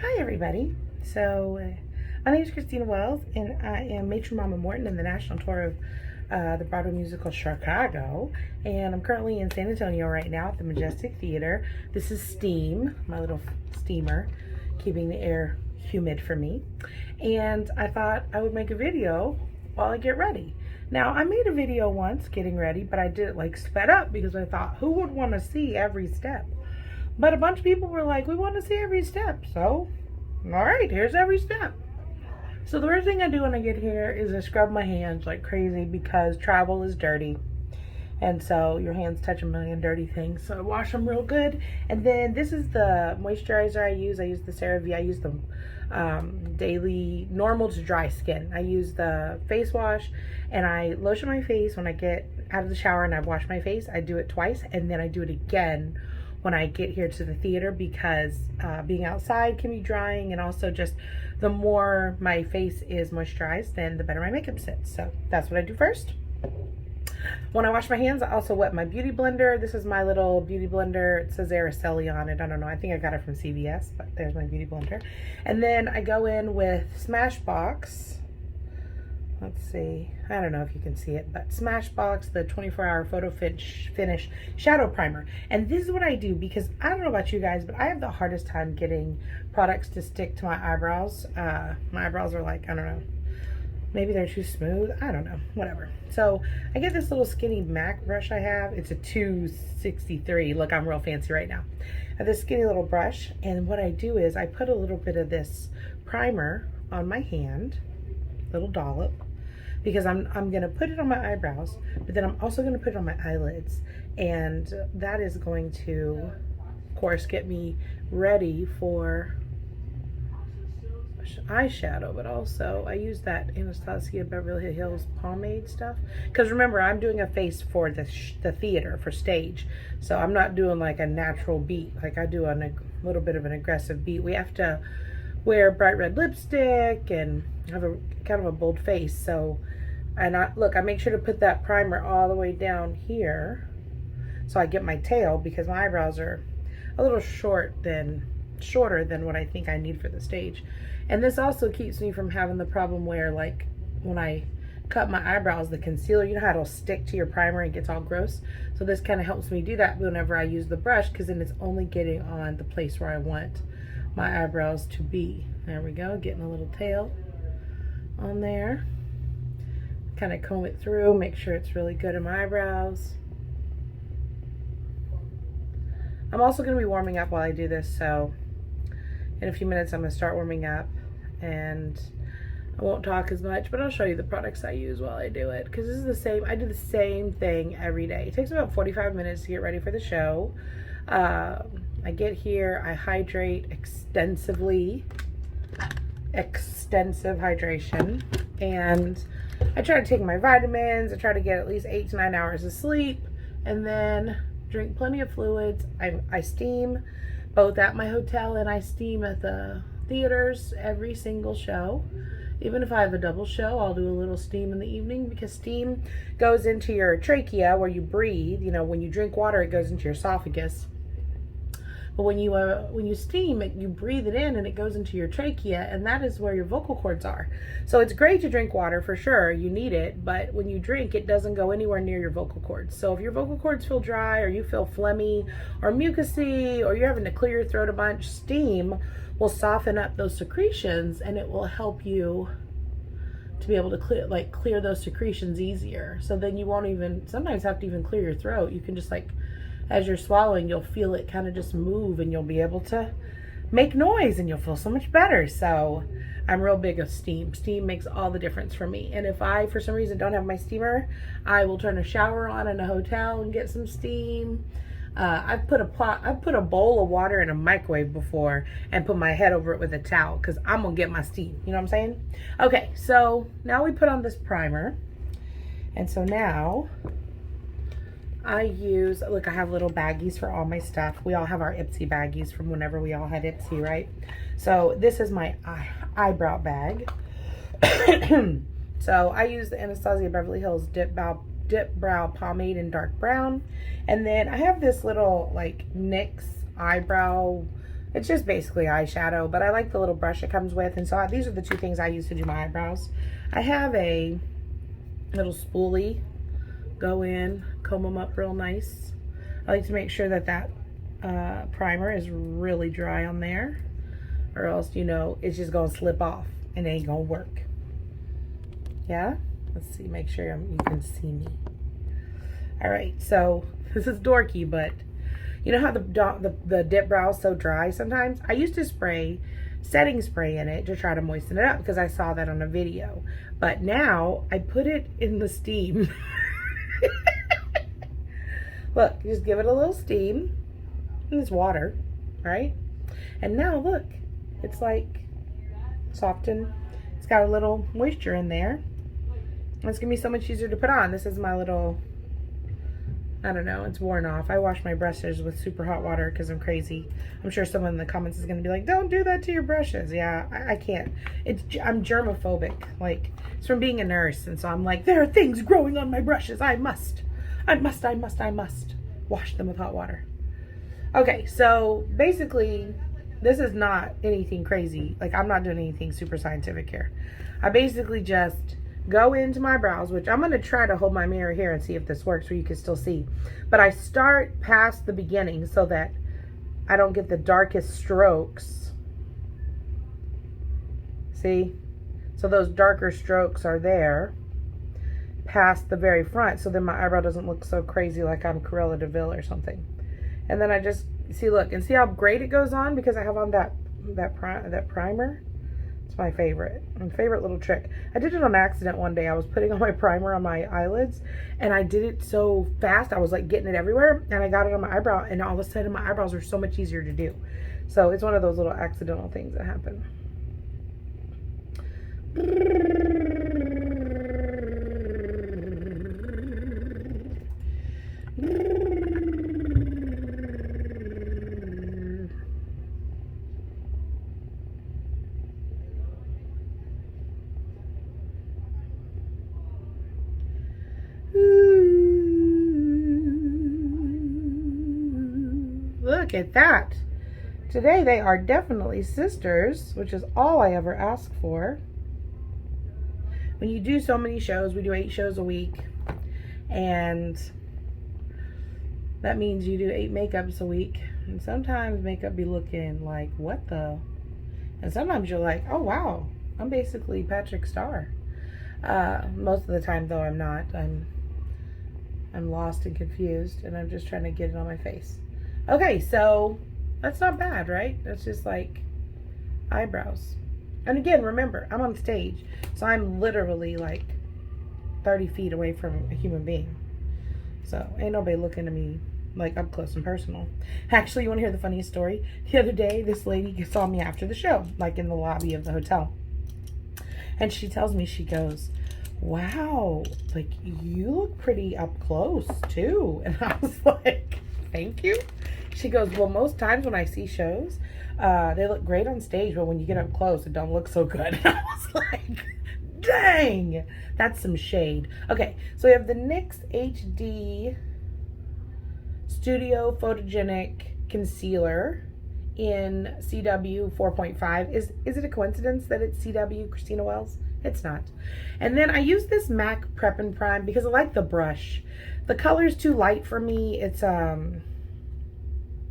Hi everybody. My name is Christina Wells and I am Matron Mama Morton in the national tour of the Broadway musical Chicago, and I'm currently in San Antonio right now at the Majestic Theater. This is Steam, my little steamer, keeping the air humid for me, and I thought I would make a video while I get ready. Now, I made a video once getting ready, but I did it like sped up because I thought, who would want to see every step? But a bunch of people were like, we want to see every step. So, all right, here's every step. So the first thing I do when I get here is I scrub my hands like crazy because travel is dirty. And so your hands touch a million dirty things. So I wash them real good. And then this is the moisturizer I use. I use the CeraVe. I use the daily normal to dry skin. I use the face wash and I lotion my face when I get out of the shower and I've washed my face. I do it twice and then I do it again when I get here to the theater because being outside can be drying, and also just the more my face is moisturized, then the better my makeup sits. So that's what I do first. When I wash my hands, I also wet my beauty blender. This is my little beauty blender. It says Araceli on it. I don't know. I think I got it from CVS, but there's my beauty blender. And then I go in with Smashbox. Let's see. I don't know if you can see it, but Smashbox, the 24-hour photo finish shadow primer. And this is what I do because I don't know about you guys, but I have the hardest time getting products to stick to my eyebrows. My eyebrows are like, I don't know, maybe they're too smooth. I don't know, whatever. So I get this little skinny MAC brush I have. It's a 263. Look, I'm real fancy right now. I have this skinny little brush, and what I do is I put a little bit of this primer on my hand, little dollop, because I'm going to put it on my eyebrows, but then I'm also going to put it on my eyelids, and that is going to, of course, get me ready for eyeshadow. But also I use that Anastasia Beverly Hills pomade stuff, because remember, I'm doing a face for the theater, for stage, so I'm not doing like a natural beat. Like I do a little bit of an aggressive beat. We have to wear bright red lipstick and have a kind of a bold face. So, and I make sure to put that primer all the way down here so I get my tail, because my eyebrows are a little shorter than what I think I need for the stage. And this also keeps me from having the problem where, like, when I cut my eyebrows, the concealer, you know how it'll stick to your primer and gets all gross? So this kind of helps me do that whenever I use the brush, because then it's only getting on the place where I want my eyebrows to be. There we go, getting a little tail on there. Kind of comb it through, make sure it's really good in my eyebrows. I'm also going to be warming up while I do this, so in a few minutes I'm going to start warming up, and I won't talk as much, but I'll show you the products I use while I do it, because this is the same. I do the same thing every day. It takes about 45 minutes to get ready for the show. I get here, I hydrate extensive hydration, and I try to take my vitamins. I try to get at least 8 to 9 hours of sleep, and then drink plenty of fluids. I steam both at my hotel and I steam at the theaters every single show. Even if I have a double show, I'll do a little steam in the evening, because steam goes into your trachea where you breathe. You know, when you drink water, it goes into your esophagus. But when you steam it, you breathe it in and it goes into your trachea, and that is where your vocal cords are. So it's great to drink water for sure, you need it, but when you drink, it doesn't go anywhere near your vocal cords. So if your vocal cords feel dry, or you feel phlegmy or mucousy, or you're having to clear your throat a bunch, steam will soften up those secretions, and it will help you to be able to clear those secretions easier. So then you won't even sometimes have to even clear your throat. You can just, like, as you're swallowing, you'll feel it kind of just move, and you'll be able to make noise, and you'll feel so much better. So I'm real big of steam. Steam makes all the difference for me. And if I, for some reason, don't have my steamer, I will turn a shower on in a hotel and get some steam. I've put a bowl of water in a microwave before and put my head over it with a towel, because I'm gonna get my steam. You know what I'm saying? Okay, so now we put on this primer, and so now I use, look, I have little baggies for all my stuff. We all have our Ipsy baggies from whenever we all had Ipsy, right? So this is my eyebrow bag. So I use the Anastasia Beverly Hills Dip Brow Pomade in dark brown. And then I have this little, like, NYX eyebrow It's just basically eyeshadow, but I like the little brush it comes with. And so these are the two things I use to do my eyebrows. I have a little spoolie. Go in, comb them up real nice. I like to make sure that that primer is really dry on there, or else, you know, it's just gonna slip off and it ain't gonna work. Yeah? Let's see, make sure you can see me. All right, so this is dorky, but you know how the dip brow is so dry sometimes? I used to spray setting spray in it to try to moisten it up because I saw that on a video. But now I put it in the steam. Look, just give it a little steam. And it's water, right? And now look, it's like softened. It's got a little moisture in there. It's gonna be so much easier to put on. This is my little, I don't know, it's worn off. I wash my brushes with super hot water because I'm crazy. I'm sure someone in the comments is going to be like, don't do that to your brushes. Yeah, I can't. I'm germophobic. Like, it's from being a nurse. And so I'm like, there are things growing on my brushes. I must wash them with hot water. Okay, so basically, this is not anything crazy. Like, I'm not doing anything super scientific here. I basically just go into my brows, which I'm going to try to hold my mirror here and see if this works where you can still see. But I start past the beginning so that I don't get the darkest strokes. See? So those darker strokes are there past the very front, so then my eyebrow doesn't look so crazy like I'm Cruella de Vil or something. And then I just, see, look, and see how great it goes on because I have on that primer. It's my favorite little trick. I did it on accident one day. I was putting on my primer on my eyelids and I did it so fast. I was like getting it everywhere and I got it on my eyebrow and all of a sudden my eyebrows are so much easier to do. So it's one of those little accidental things that happen. Look at that. Today they are definitely sisters, which is all I ever ask for. When you do so many shows, we do 8 shows a week, and that means you do 8 makeups a week. And sometimes makeup be looking like, what the? And sometimes you're like, oh wow, I'm basically Patrick Starr. Most of the time though, I'm not. I'm lost and confused, and I'm just trying to get it on my face. Okay, so that's not bad, right? That's just like eyebrows. And again, remember, I'm on stage, so I'm literally like 30 feet away from a human being. So ain't nobody looking at me like up close and personal. Actually, you want to hear the funniest story? The other day, this lady saw me after the show, like in the lobby of the hotel. And she tells me, she goes, wow, like you look pretty up close too. And I was like, thank you. She goes, well, most times when I see shows, they look great on stage, but when you get up close, it don't look so good. And I was like, dang, that's some shade. Okay, so we have the NYX HD Studio Photogenic Concealer in CW 4.5. Is it a coincidence that it's CW Christina Wells? It's not. And then I use this MAC Prep and Prime because I like the brush. The color's too light for me. It's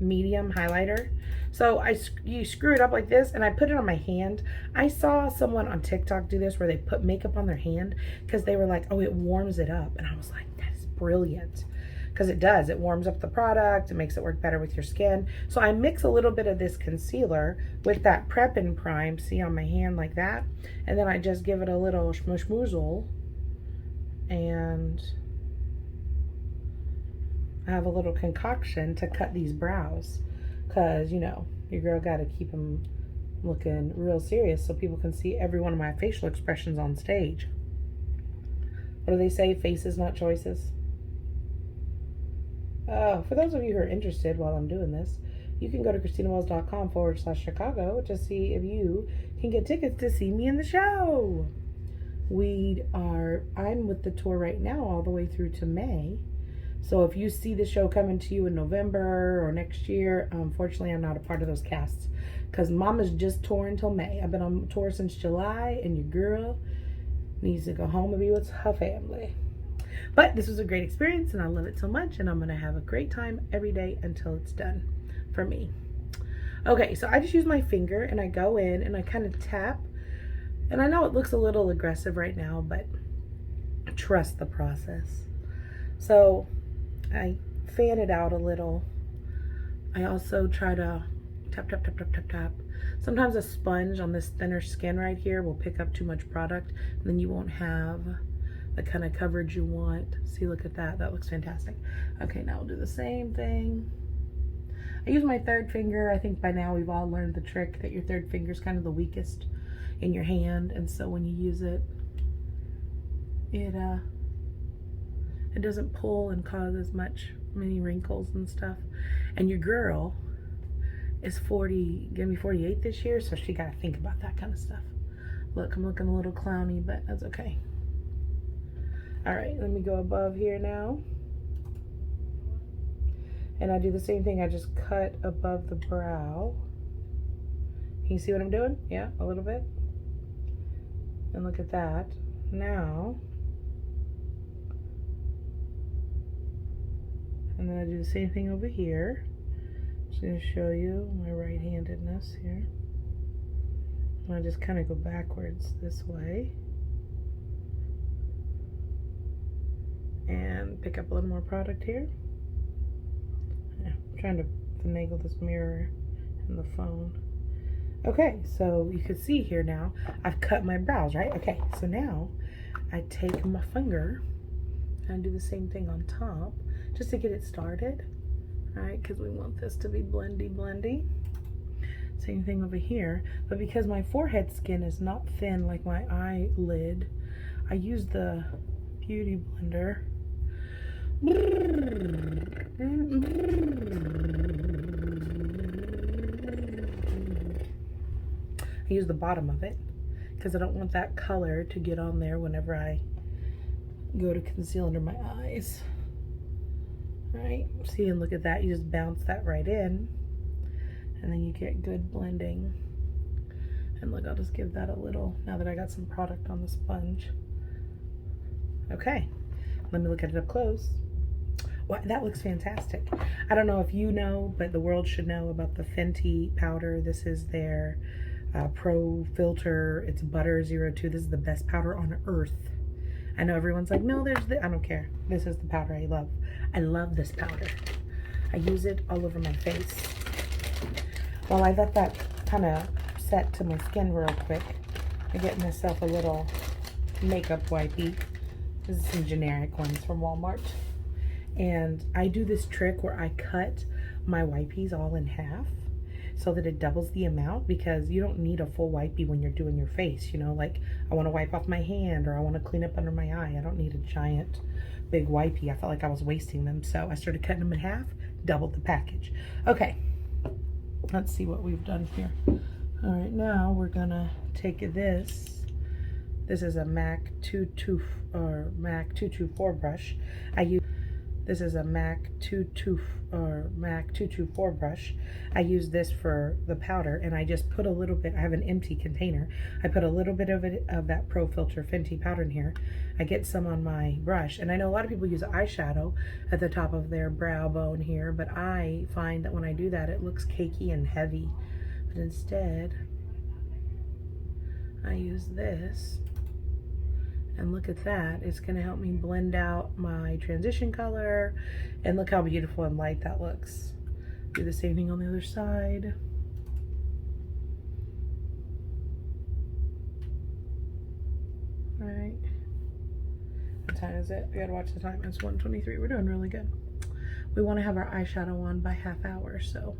medium highlighter. So you screw it up like this and I put it on my hand. I saw someone on TikTok do this where they put makeup on their hand because they were like, oh, it warms it up. And I was like, that is brilliant. Because it does. It warms up the product. It makes it work better with your skin. So I mix a little bit of this concealer with that Prep and Prime, see, on my hand like that. And then I just give it a little schmoozle. And I have a little concoction to cut these brows. Because, you know, your girl got to keep them looking real serious so people can see every one of my facial expressions on stage. What do they say? Faces, not choices. For those of you who are interested while I'm doing this, you can go to ChristinaWells.com/Chicago to see if you can get tickets to see me in the show. I'm with the tour right now all the way through to May. So if you see the show coming to you in November or next year, unfortunately, I'm not a part of those casts because Mama's just touring until May. I've been on tour since July, and your girl needs to go home and be with her family. But this was a great experience, and I love it so much, and I'm going to have a great time every day until it's done for me. Okay, so I just use my finger, and I go in, and I kind of tap. And I know it looks a little aggressive right now, but trust the process. So I fan it out a little. I also try to tap, tap, tap, tap, tap, tap. Sometimes a sponge on this thinner skin right here will pick up too much product, and then you won't have the kind of coverage you want. See, look at that. That looks fantastic. Okay, now we'll do the same thing. I use my third finger. I think by now we've all learned the trick that your third finger is kind of the weakest in your hand, and so when you use it, it doesn't pull and cause as many wrinkles and stuff. And your girl is gonna be 48 this year, so she gotta think about that kind of stuff. Look, I'm looking a little clowny, but that's okay. All right, let me go above here now. And I do the same thing. I just cut above the brow. Can you see what I'm doing? Yeah, a little bit. And look at that. Now, and then I do the same thing over here. I'm just going to show you my right-handedness here. And I just kind of go backwards this way. And pick up a little more product here. Yeah, I'm trying to finagle this mirror and the phone. Okay, so you can see here now, I've cut my brows, right? Okay, so now I take my finger and do the same thing on top just to get it started, right? Because we want this to be blendy. Same thing over here, but because my forehead skin is not thin like my eyelid, I use the Beauty Blender. I use the bottom of it because I don't want that color to get on there whenever I go to conceal under my eyes. Right? See, and look at that. You just bounce that right in, and then you get good blending. And look, I'll just give that a little, now that I got some product on the sponge. Okay, let me look at it up close. Wow, that looks fantastic. I don't know if you know, but the world should know about the Fenty powder. This is their Pro Filter. It's Butter 02. This is the best powder on earth. I know everyone's like, no, I don't care. This is the powder I love. I love this powder. I use it all over my face. While I let that kind of set to my skin real quick, I get myself a little makeup wipey. This is some generic ones from Walmart. And I do this trick where I cut my wipies all in half so that it doubles the amount, because you don't need a full wipey when you're doing your face. You know, like I want to wipe off my hand or I want to clean up under my eye. I don't need a giant big wipey. I felt like I was wasting them, so I started cutting them in half, doubled the package. Okay, let's see what we've done here. All right, now we're gonna take this. This is a MAC 224 brush. This is a MAC 224 brush. I use this for the powder, and I just put a little bit. I have an empty container. I put a little bit of that Pro Filter Fenty powder in here. I get some on my brush, and I know a lot of people use eyeshadow at the top of their brow bone here, but I find that when I do that, it looks cakey and heavy. But instead, I use this. And look at that, it's gonna help me blend out my transition color. And look how beautiful and light that looks. Do the same thing on the other side. All right, what time is it? I gotta watch the time, it's 1:23, we're doing really good. We wanna have our eyeshadow on by half hour, so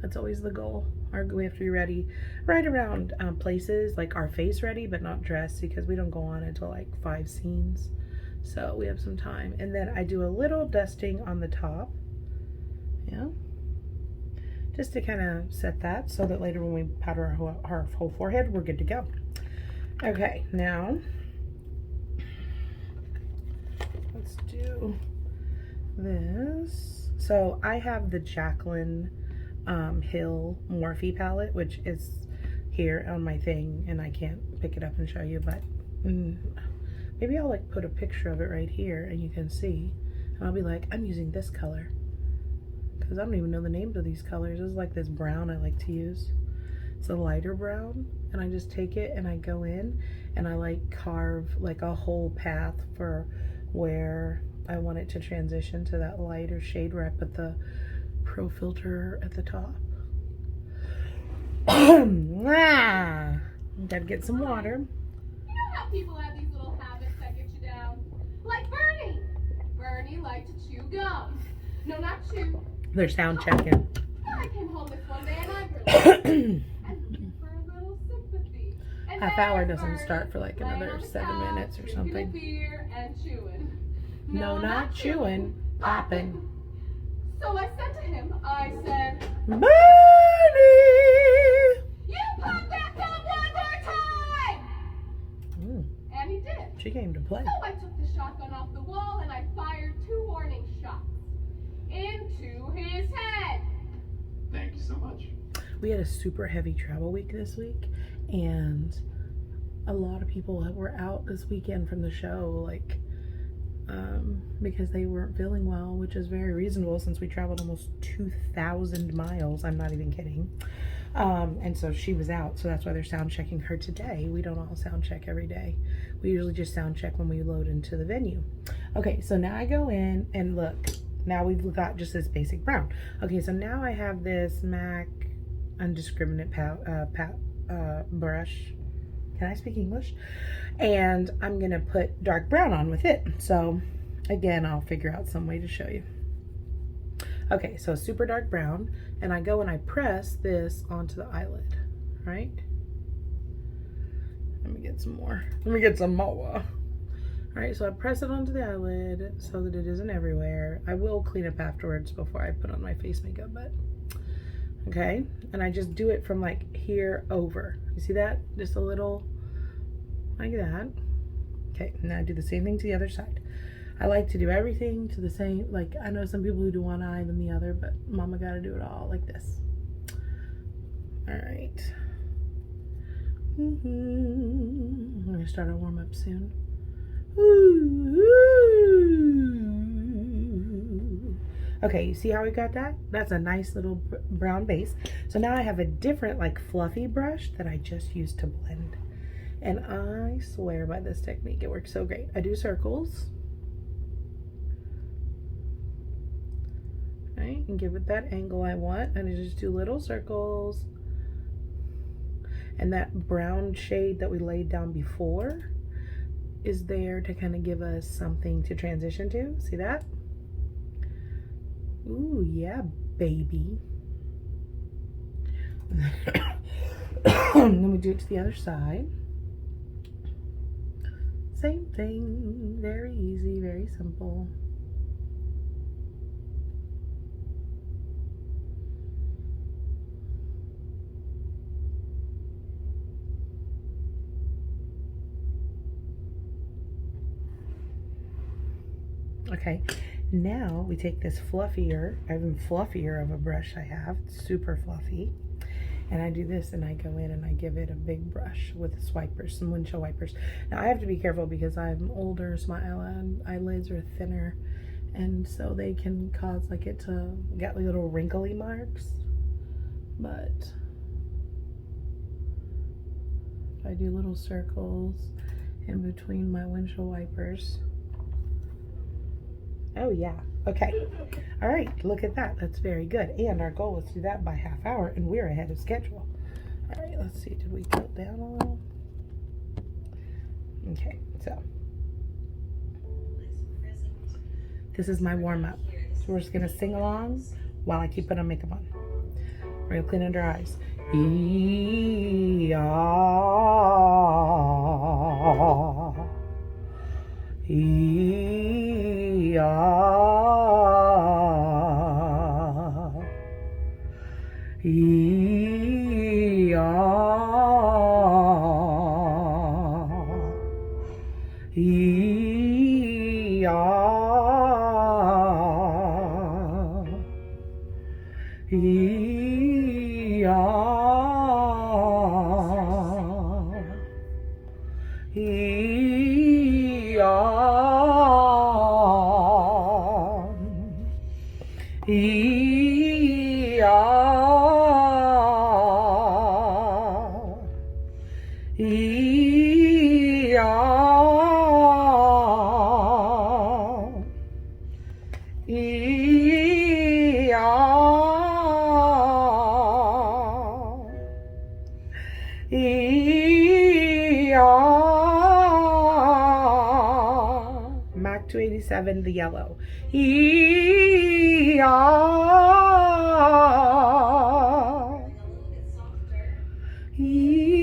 that's always the goal. We have to be ready right around places, like our face ready, but not dressed, because we don't go on until like 5 scenes. So we have some time. And then I do a little dusting on the top. Yeah. Just to kind of set that so that later when we powder our whole forehead, we're good to go. Okay, now let's do this. So I have the Jacqueline Hill Morphe palette, which is here on my thing, and I can't pick it up and show you, but maybe I'll like put a picture of it right here and you can see, and I'll be like, I'm using this color because I don't even know the names of these colors. This is like this brown I like to use. It's a lighter brown, and I just take it and I go in and I like carve like a whole path for where I want it to transition to that lighter shade where I put the pro filter at the top. Gotta get some water. You know how people have these little habits that get you down? Like Bernie. Bernie liked to chew gum. No, not chew. They're sound checking. I came home this one day and I realized and looking for a little sympathy. And Half hour doesn't Bernie start for like another 7 minutes or something. Beer and chewing. No, not chewing, popping. So I said to him, I said, Bernie! you pop that gum one more time! And he did. She came to play. So I took the shotgun off the wall and I fired 2 warning shots into his head. Thank you so much. We had a super heavy travel week this week, and a lot of people were out this weekend from the show, like, because they weren't feeling well, which is very reasonable since we traveled almost 2,000 miles. I'm not even kidding. And so she was out, so that's why they're sound checking her today. We don't all sound check every day. We usually just sound check when we load into the venue. Okay, so now I go in and look. Now we've got just this basic brown. Okay, so now I have this MAC Undiscriminate brush. Can I speak English? And I'm gonna put dark brown on with it. So again, I'll figure out some way to show you. Okay, so super dark brown, and I go and I press this onto the eyelid, right? Let me get some more. Let me get some more. All right, so I press it onto the eyelid so that it isn't everywhere. I will clean up afterwards before I put on my face makeup, but okay. And I just do it from like here over. You see that? Just a little like that. Okay, now I do the same thing to the other side. I like to do everything to the same, like I know some people who do one eye than the other, but mama gotta do it all like this. All right. I'm gonna start our warm up soon. Okay, you see how we got that? That's a nice little brown base. So now I have a different like fluffy brush that I just used to blend. And I swear by this technique, it works so great. I do circles. Right, and give it that angle I want. And I just do little circles. And that brown shade that we laid down before is there to kind of give us something to transition to. See that? Ooh, yeah, baby. Then we do it to the other side. Same thing, very easy, very simple. Okay, now we take this fluffier, even fluffier of a brush I have, super fluffy, and I do this and I go in and I give it a big brush with swipers, some windshield wipers. Now I have to be careful because I'm older, so my eyelids are thinner, and so they can cause like it to get little wrinkly marks. But if I do little circles in between my windshield wipers. Oh yeah, okay. All right, look at that, that's very good. And our goal was to do that by half hour, and we're ahead of schedule. All right, let's see, did we tilt down a little? Okay, so. This is my warm up. So we're just gonna sing along while I keep putting on makeup on. We're gonna clean under our eyes. black, 287, the yellow. E-ah. E-ah.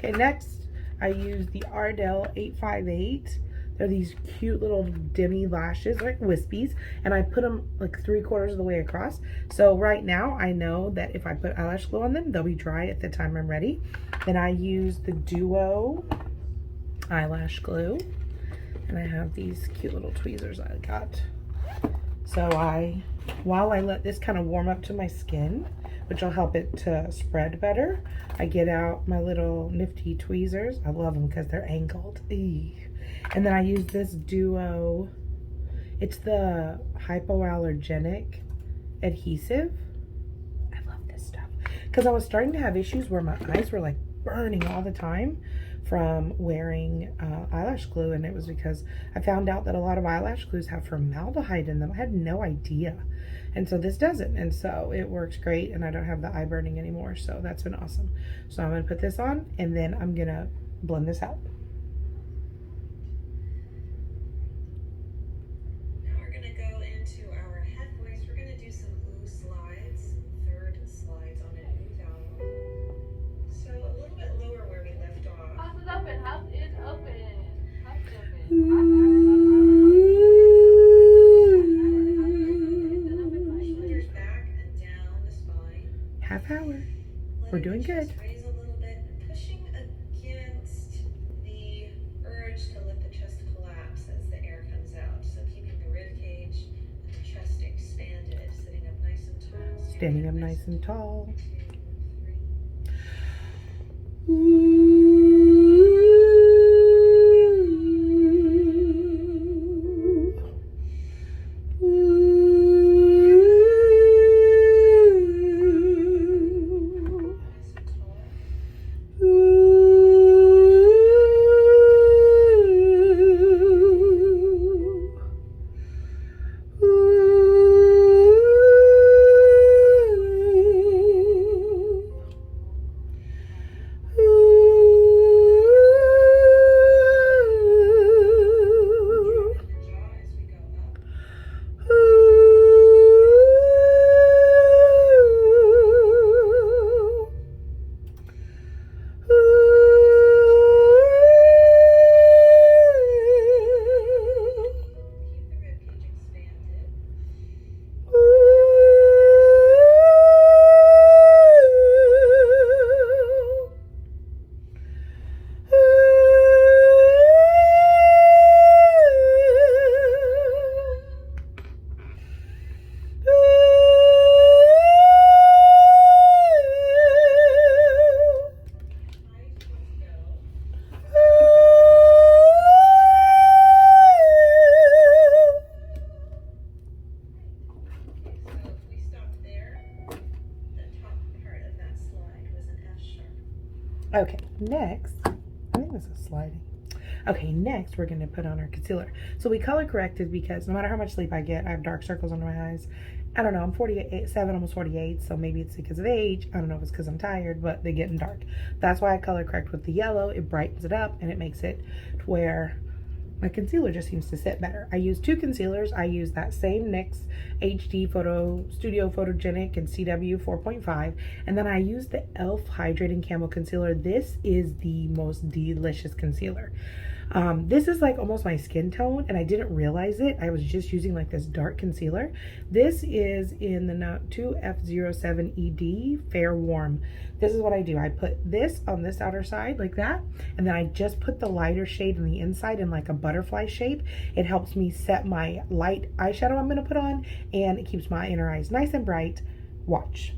Okay, next I use the Ardell 858. They're these cute little demi lashes, like wispies, and I put them like 3/4 of the way across. So right now I know that if I put eyelash glue on them, they'll be dry at the time I'm ready. Then I use the Duo eyelash glue, and I have these cute little tweezers I got. So while I let this kind of warm up to my skin, which will help it to spread better, I get out my little nifty tweezers. I love them because they're angled. Eee. And then I use this Duo. It's the hypoallergenic adhesive. I love this stuff because I was starting to have issues where my eyes were like burning all the time from wearing eyelash glue, and it was because I found out that a lot of eyelash glues have formaldehyde in them. I had no idea, and so this doesn't, and so it works great, and I don't have the eye burning anymore, so that's been awesome. So I'm going to put this on, and then I'm going to blend this out. Now we're going to go into our head voice. We're going to do some ooh slides, third slides on an ooh vowel. So a little bit lower where we left off. House is open. House is open. House is open. Shoulders back and down the spine. Half hour. Letting We're doing the good. chest raise a little bit, pushing against the urge to let the chest collapse as the air comes out. So keeping the rib cage and the chest expanded, sitting up nice and tall. Standing up nice and tall. 2, 3. Nice and tall. Okay, next, I think this is sliding. Okay, next we're gonna put on our concealer. So we color corrected because no matter how much sleep I get, I have dark circles under my eyes. I don't know, I'm 47, almost 48, so maybe it's because of age. I don't know if it's because I'm tired, but they're getting dark. That's why I color correct with the yellow. It brightens it up and it makes it to where my concealer just seems to sit better. I use two concealers. I use that same NYX HD Studio Photogenic in CW 4.5, and then I use the e.l.f. Hydrating Camo Concealer. This is the most delicious concealer. This is like almost my skin tone, and I didn't realize it. I was just using like this dark concealer. This is in the Note 2F07ED Fair Warm. This is what I do. I put this on this outer side like that, and then I just put the lighter shade on the inside in like a butterfly shape. It helps me set my light eyeshadow I'm going to put on, and it keeps my inner eyes nice and bright. Watch.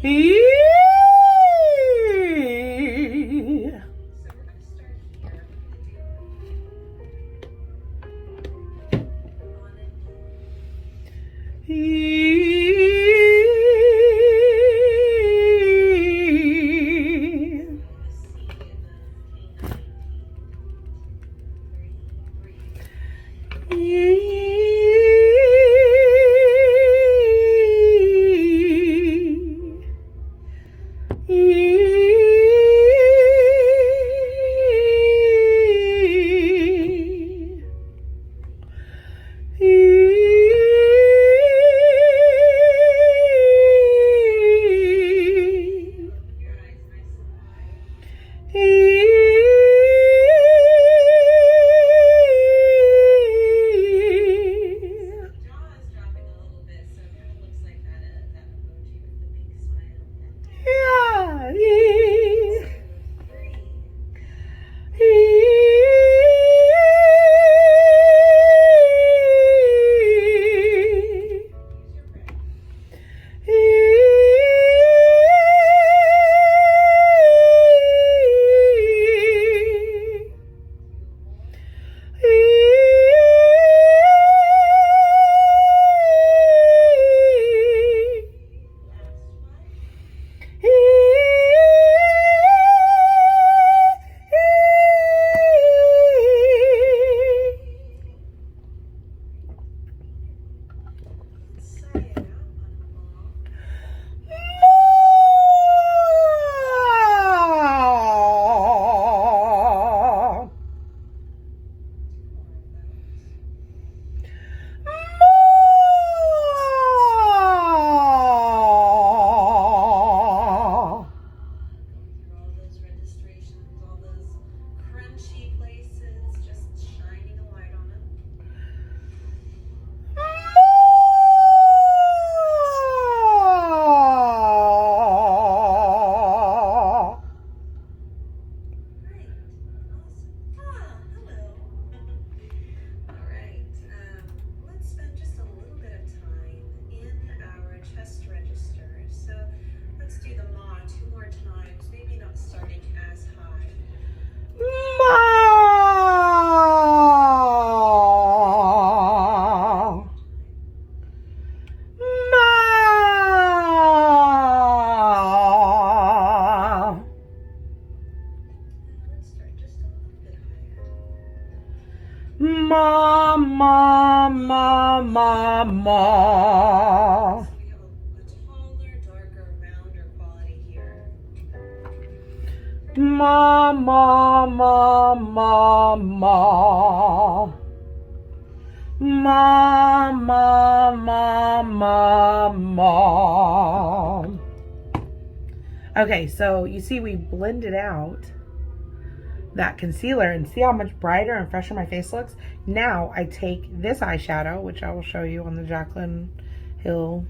He Ma, ma, ma, ma, ma. So we have a taller, darker, rounder quality here. Ma, ma, ma, ma, ma. Ma, ma, ma, ma, ma. Okay, so you see we blended out that concealer and see how much brighter and fresher my face looks. Now I take this eyeshadow, which I will show you on the Jaclyn Hill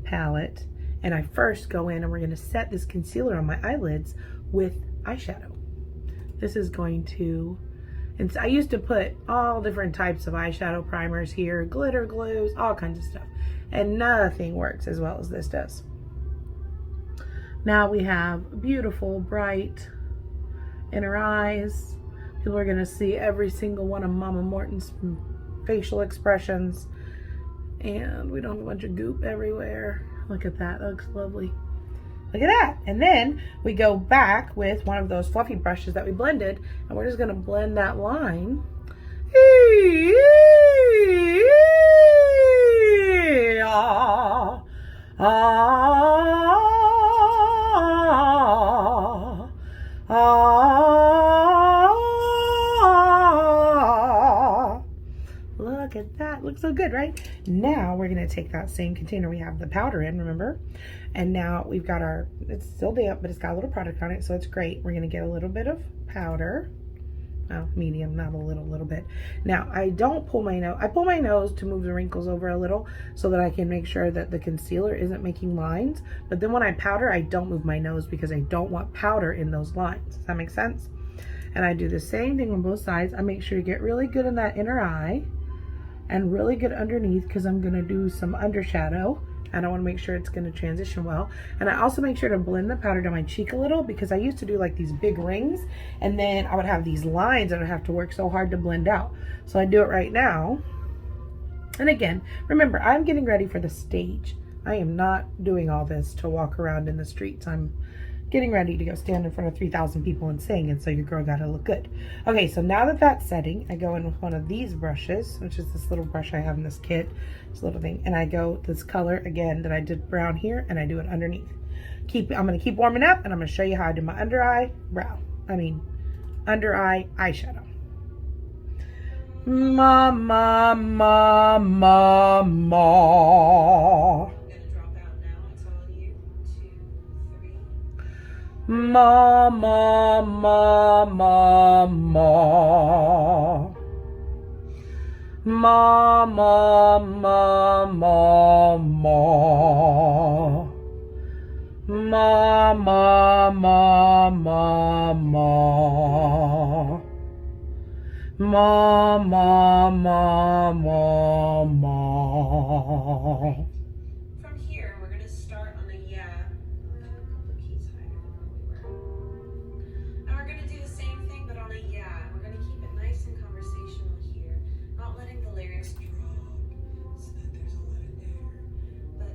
palette, and I first go in and we're going to set this concealer on my eyelids with eyeshadow. This is going to, and I used to put all different types of eyeshadow primers here, glitter glues, all kinds of stuff, and nothing works as well as this does. Now we have beautiful, bright inner eyes. People are gonna see every single one of Mama Morton's facial expressions. And we don't have a bunch of goop everywhere. Look at that, that looks lovely. Look at that. And then we go back with one of those fluffy brushes that we blended, and we're just gonna blend that line. Look at that, looks so good, right? Now we're gonna take that same container we have the powder in, remember? And now we've got our, it's still damp, but it's got a little product on it, so it's great. We're gonna get a little bit of powder. Oh, medium, not a little bit. Now, I don't pull my nose. I pull my nose to move the wrinkles over a little so that I can make sure that the concealer isn't making lines. But then when I powder, I don't move my nose because I don't want powder in those lines. Does that make sense? And I do the same thing on both sides. I make sure to get really good in that inner eye and really good underneath because I'm going to do some undershadow. And I want to make sure it's going to transition well. And I also make sure to blend the powder down my cheek a little because I used to do like these big rings and then I would have these lines that I would have to work so hard to blend out. So I do it right now. And again, remember, I'm getting ready for the stage. I am not doing all this to walk around in the streets. I'm getting ready to go stand in front of 3,000 people and sing, and so your girl gotta look good. Okay, so now that that's setting, I go in with one of these brushes, which is this little brush I have in this kit, this little thing, and I go this color again that I did brown here, and I do it underneath. I'm gonna keep warming up, and I'm gonna show you how I do my under eye eyeshadow. Ma, ma, ma, ma, ma. Ma, ma, ma, ma, ma. Ma, ma, ma, ma, ma. Ma, ma, ma, ma, ma. Ma, ma, ma, ma, ma. From here, we're going to start on the a couple keys higher than where we were. And we're going to do the same thing, but on a We're going to keep it nice and conversational here, not letting the lyrics drop so that there's a lot of there, but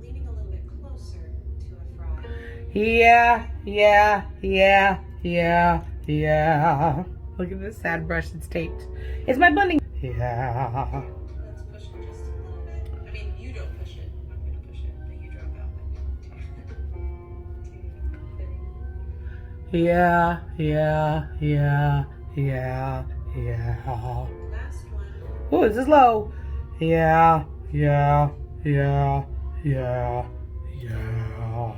leaning a little bit closer to a fry. Yeah, yeah, yeah, yeah, yeah. Look at this sad brush that's taped. It's my blending. Yeah. Let's push it just a little bit. I mean, you don't push it. I'm going to push it, but you drop out. Yeah, yeah, yeah, yeah, yeah. Last one. Oh, this is low. Yeah, yeah, yeah, yeah, yeah.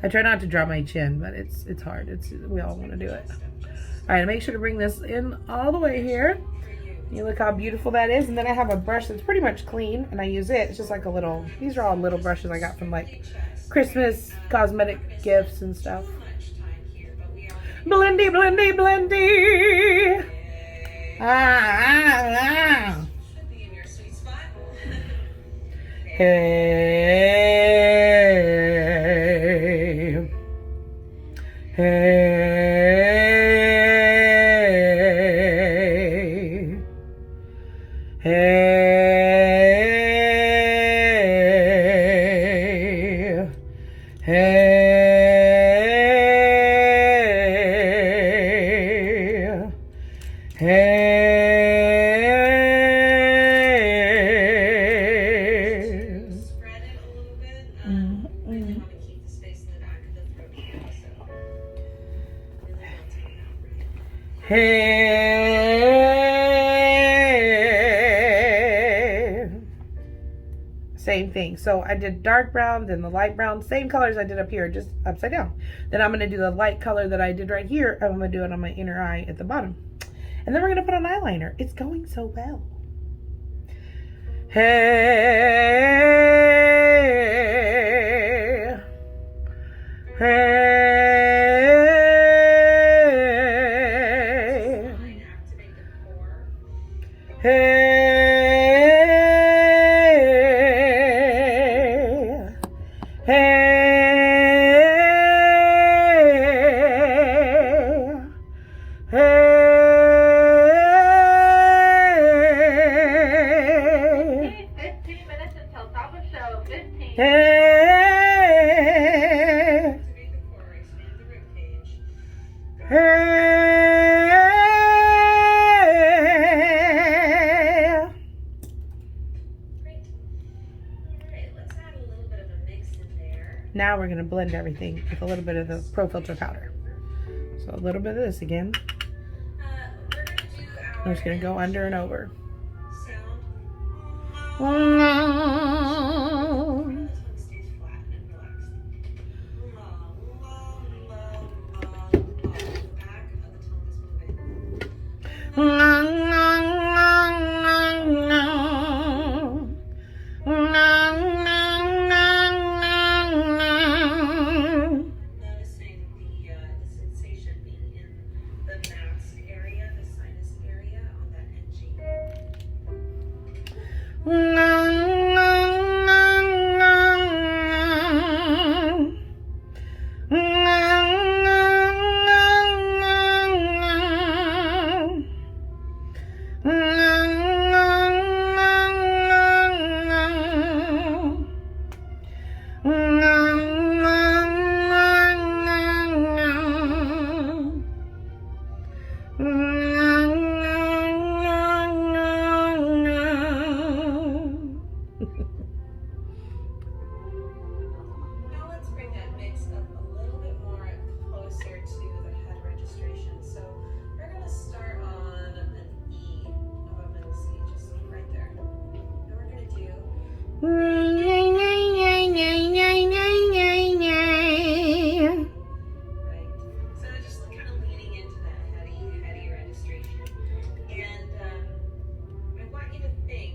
I try not to drop my chin, but it's hard. We all want to do it. All right, make sure to bring this in all the way here. You look how beautiful that is. And then I have a brush that's pretty much clean, and I use it. It's just like a little, these are all little brushes I got from like Christmas cosmetic gifts and stuff. Blendy, blendy, blendy. Ah. Should be in your sweet spot. Hey. Hey. Hey, hey, Hey. Spread it a little bit. Really want to keep the space in the back of the throat here, so really melting it out, right? Hey. Same thing. So I did dark brown, then the light brown, same colors I did up here, just upside down. Then I'm going to do the light color that I did right here. I'm going to do it on my inner eye at the bottom. And then we're going to put on eyeliner. It's going so well. Hey. Hey. Activate the core. Hey. Hey. Hey. 15 minutes until top of show. 15. Hey. Activate the core. Expand the rib cage. Hey. Great. All right, let's add a little bit of a mix in there. Now we're going to blend everything with a little bit of the Pro Filter powder. So a little bit of this again. We're going to do our I'm just going to go under and over. sound. Mm. The tongue stays flat and relaxed. The back of the tongue is moving. Noticing the sensation being in the mask area, the sinus area on that NG. Now let's bring that mix up a little bit more closer to the head registration. So we're going to start on an E of a middle C, just right there. And we're going to do, right? So just kind of leaning into that heady registration. And I want you to think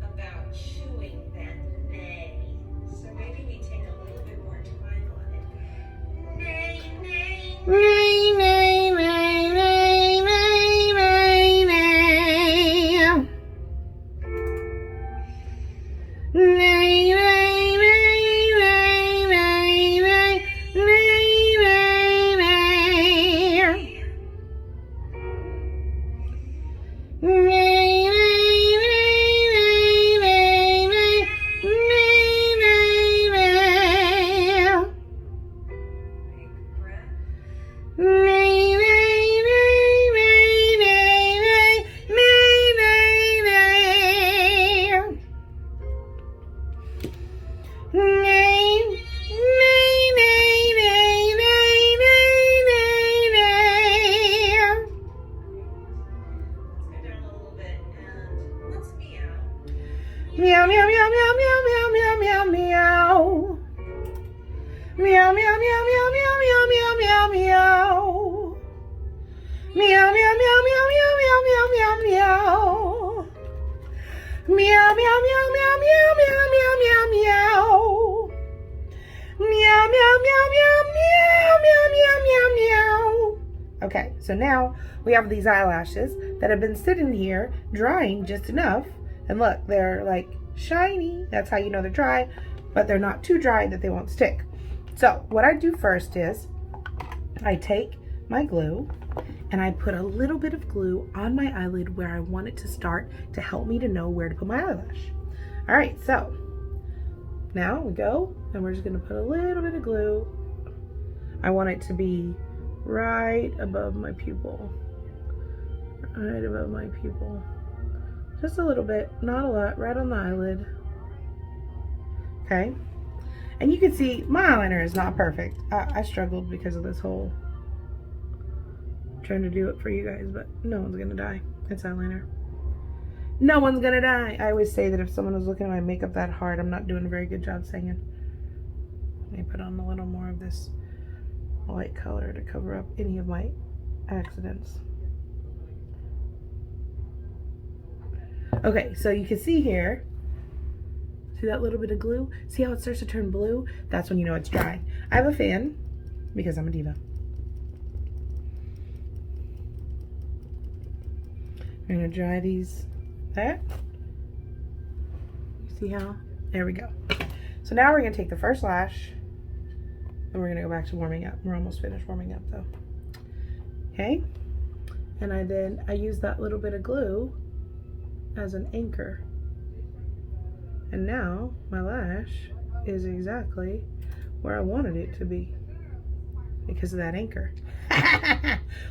about chewing that nay. So maybe we take a little bit more time on it. Nay, nay. Big breath. Let's go down a little bit and let's meow. Meow, meow, meow, meow, meow, meow, meow, meow, meow. Meow, meow, meow, meow, meow, meow, meow, meow, meow. Meow, meow, meow, meow, meow, meow, meow, meow, meow. Meow, meow, meow, meow, meow, meow, meow, meow, meow. Meow, meow, meow, meow, meow, meow, meow, meow, meow. Okay, so now we have these eyelashes that have been sitting here drying just enough. And look, they're like shiny. That's how you know they're dry, but they're not too dry that they won't stick. So what I do first is I take my glue and I put a little bit of glue on my eyelid where I want it to start to help me to know where to put my eyelash. All right, so now we go and we're just gonna put a little bit of glue. I want it to be right above my pupil. right above my pupil. Just a little bit, not a lot, right on the eyelid. Okay. And you can see my eyeliner is not perfect. I struggled because of this whole trying to do it for you guys, but no one's gonna die. It's eyeliner. No one's gonna die. I always say that if someone was looking at my makeup that hard, I'm not doing a very good job saying it. Let me put on a little more of this light color to cover up any of my accidents. Okay, so you can see here, see that little bit of glue? See how it starts to turn blue? That's when you know it's dry. I have a fan because I'm a diva. I'm gonna dry these there. You see how? There we go. So now we're gonna take the first lash and we're gonna go back to warming up. We're almost finished warming up though. Okay? And I use that little bit of glue as an anchor. And now my lash is exactly where I wanted it to be because of that anchor.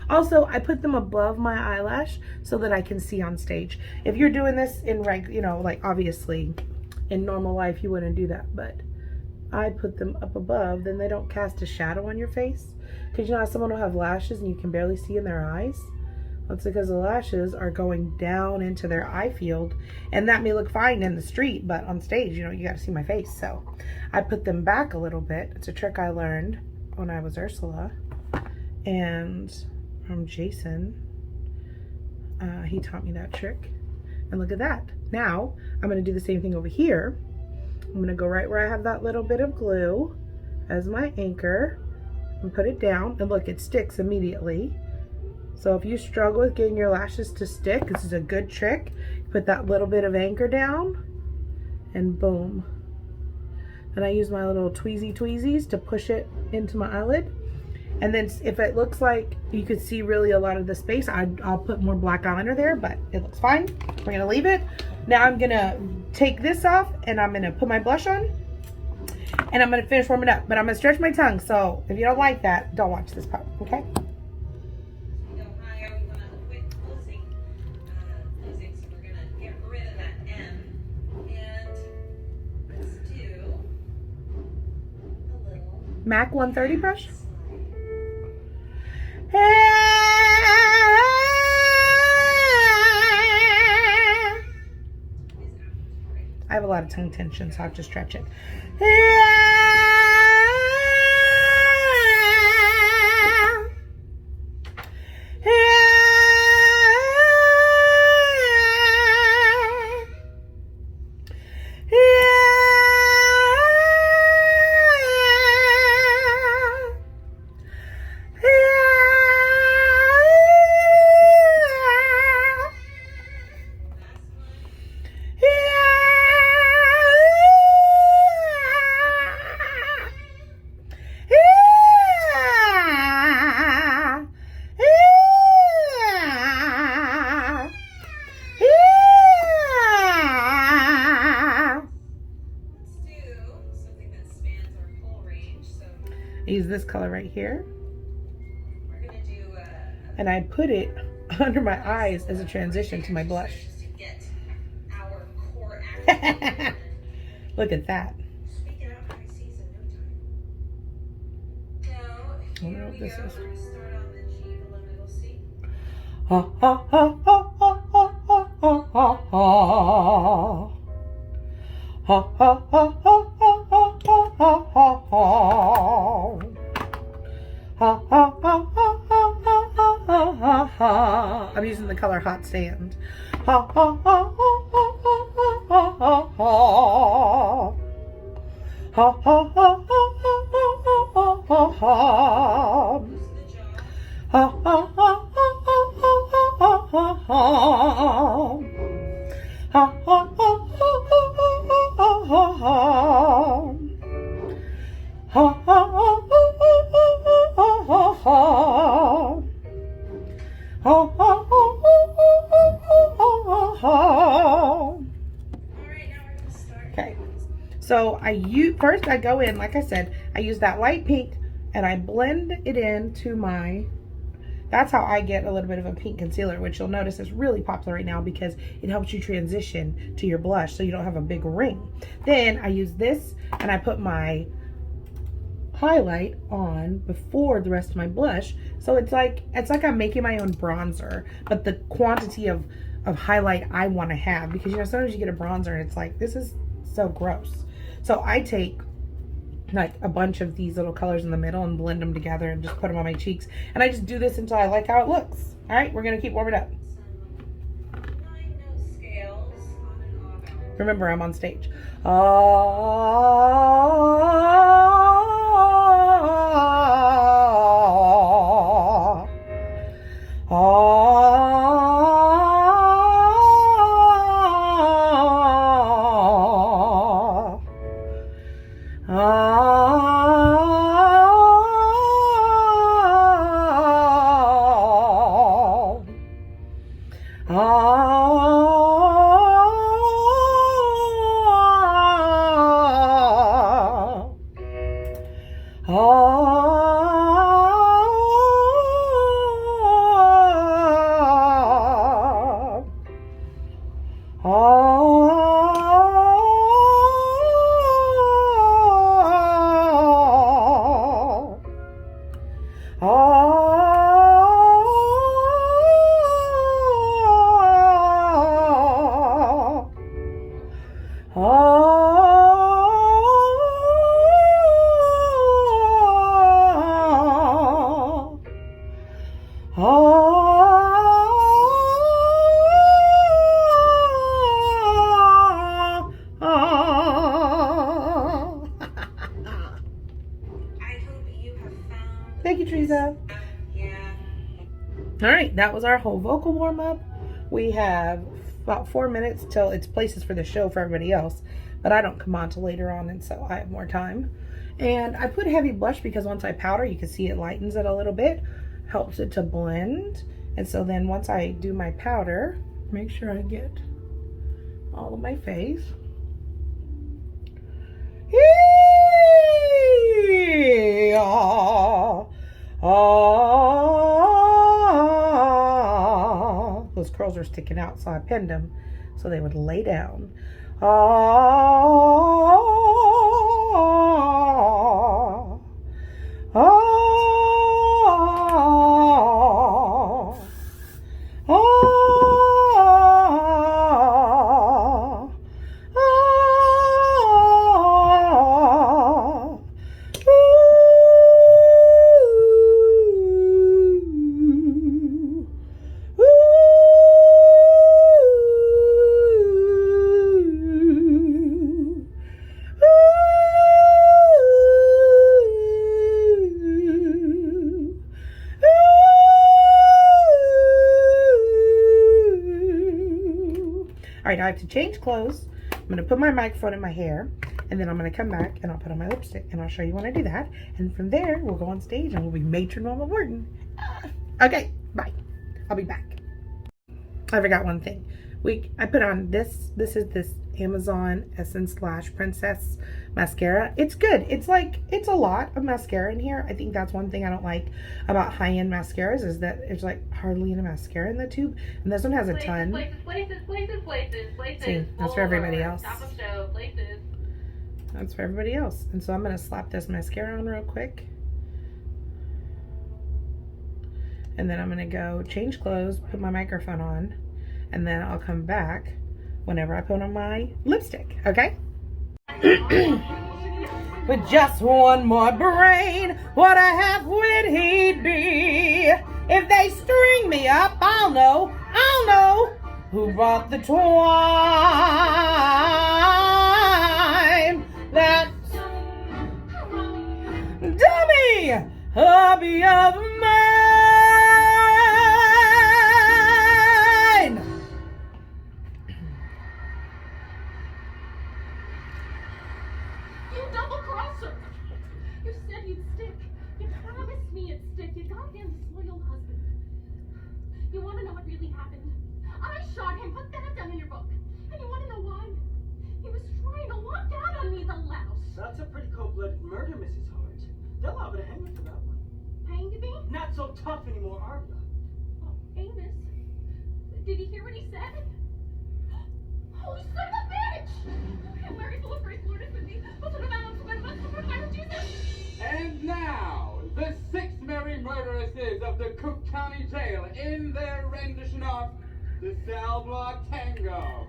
Also, I put them above my eyelash so that I can see on stage. If you're doing this in like obviously in normal life you wouldn't do that, but I put them up above, then they don't cast a shadow on your face. Because you know how someone will have lashes and you can barely see in their eyes? That's because the lashes are going down into their eye field, and that may look fine in the street, but on stage, you got to see my face. So I put them back a little bit. It's a trick I learned when I was Ursula, and from Jason. He taught me that trick, and look at that. Now I'm going to do the same thing over here. I'm going to go right where I have that little bit of glue as my anchor and put it down, and look, it sticks immediately. So if you struggle with getting your lashes to stick, this is a good trick. Put that little bit of anchor down and boom. Then I use my little tweezies to push it into my eyelid. And then if it looks like you could see really a lot of the space, I'll put more black eyeliner there, but it looks fine. We're gonna leave it. Now I'm gonna take this off and I'm gonna put my blush on and I'm gonna finish warming up, but I'm gonna stretch my tongue. So if you don't like that, don't watch this part, okay? MAC 130 brush. I have a lot of tongue tension, so I have to stretch it. Use this color right here, and I put it under my eyes as a transition to my blush. Look at that. I don't know what this is. Ha ha ha ha ha ha ha ha ha. Ha ha ha ha ha ha ha ha ha. Ha ha ha ha ha ha ha ha ha. I'm using the color Hot Sand. Ha ha ha ha ha ha ha ha ha. Ha ha ha ha ha ha ha ha. Ha ha ha ha ha ha ha. Ha ha ha ha ha ha. Ha ha ha ha. Okay, so first I go in, like I said, I use that light pink and I blend it into That's how I get a little bit of a pink concealer, which you'll notice is really popular right now because it helps you transition to your blush so you don't have a big ring. Then I use this and I put my highlight on before the rest of my blush. So it's like I'm making my own bronzer, but the quantity of highlight I want to have, because you know sometimes you get a bronzer and it's like, this is so gross. So I take like a bunch of these little colors in the middle and blend them together and just put them on my cheeks, and I just do this until I like how it looks. All right, we're gonna keep warming up. Some 9-note scales on and off. Remember, I'm on stage. Thank you, Teresa. Yeah. All right, that was our whole vocal warm up. We have about 4 minutes till it's places for the show for everybody else, but I don't come on till later on, and so I have more time. And I put heavy blush because once I powder, you can see it lightens it a little bit, helps it to blend. And so then once I do my powder, make sure I get all of my face. Those curls are sticking out, so I pinned them so they would lay down. All right, I have to change clothes. I'm gonna put my microphone in my hair, and then I'm gonna come back and I'll put on my lipstick, and I'll show you when I do that. And from there, we'll go on stage and we'll be Matron Mama Morton. Okay, bye. I'll be back. I forgot one thing. I put on this. This is this Amazon Essence Lash Princess mascara. It's good. It's a lot of mascara in here. I think that's one thing I don't like about high-end mascaras, is that there's like hardly any mascara in the tube, and this one has a ton. Places. See, that's for everybody else. Top of show, places. That's for everybody else. And so I'm gonna slap this mascara on real quick, and then I'm gonna go change clothes, put my microphone on, and then I'll come back whenever I put on my lipstick, okay? With just one more brain, what a half wit he'd be. If they string me up, I'll know who brought the twine. That dummy hubby of mine. You double-crosser! You said you'd stick. You promised me you'd stick. You goddamn disloyal husband. You want to know what really happened? I shot him. Put that down in your book. And you want to know why? He was trying to walk out on me, the louse. That's a pretty cold-blooded murder, Mrs. Hart. They'll liable to hang you for that one. Hang me? Not so tough anymore, are you? Amos? Did he hear what he said? Oh, son of a bitch! And Larry full of grace, Lord is with me. And now, the 6 merry murderesses of the Cook County Jail in their rendition of the Cell Block Tango.